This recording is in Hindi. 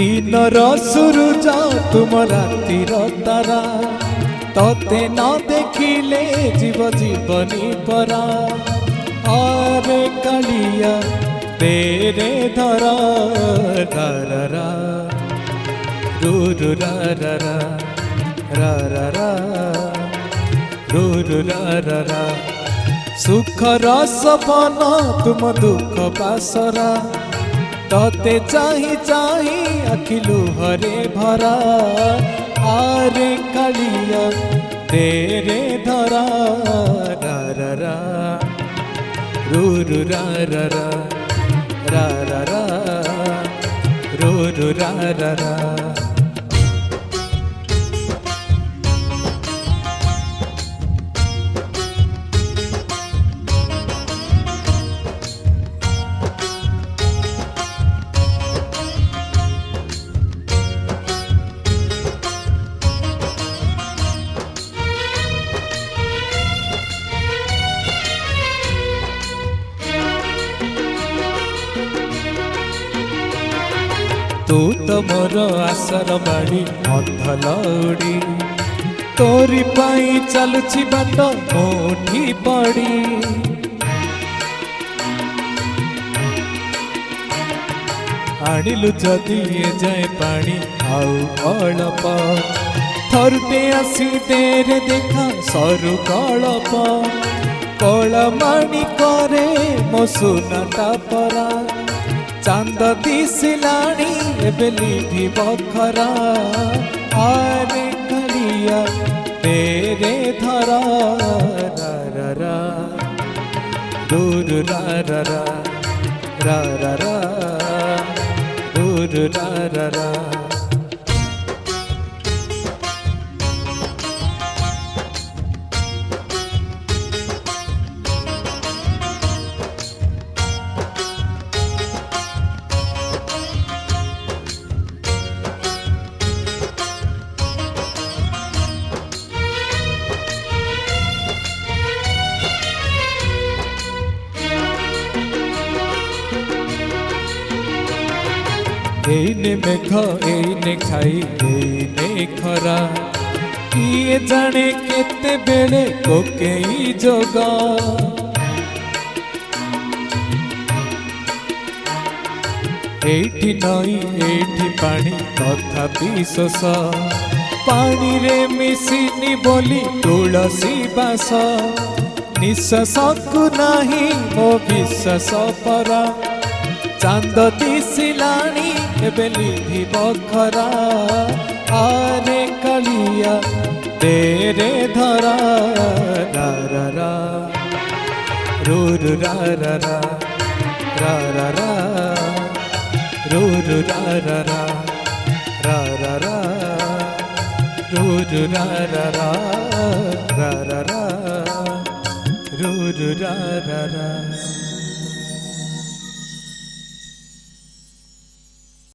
दिनर सूरज तुम रातिर तारा तोते न देखिले जीव जीवनी परा अरे कालिया तेरे धरा रा रा रा रू रू रा रा रा रा रा रा रू रू रा रा रा सुख रस बन तुम दुख बासरा तोते चाही चाही अखिलु हरे भरा आरे कालिया तेरे धरा रा रा रा रू रू रा रा रा रा रा रा रू रू रा रा रा तू तो मोर आसर बाड़ी अंधलौड़ी तोरी पाई चलुची बाट मोठी पड़ी आनिलु जदि ए जाए पानी आउ अळप थरुटे आसी तेरे देखा सरू कळप कळमाणी करे मो सुनाटा परा चांद दिसिलाणी बेली भी बखरा आरे कालिया तेरे धरा रा रा रा रू रू रा रा रा रा रा रा रू रू रा रा रा एने मेघ एने खाई एने खरा किए जाने केते बेले कोकेई जोगा एठी नई एठी पानी तथापि शोष पानी रे मिसिनी बोली तुलसी बास निश्वास को नाही मो विश्वास परा चांद दिसिलाणी बेली भी बखरा आरे कालिया तेरे धरा रा रा रा रू रू रा रा रा रा रा रा रू रू रा रा रा रा रा रा रू रू रा रा रा रा रा रा रू रू रा रा रा।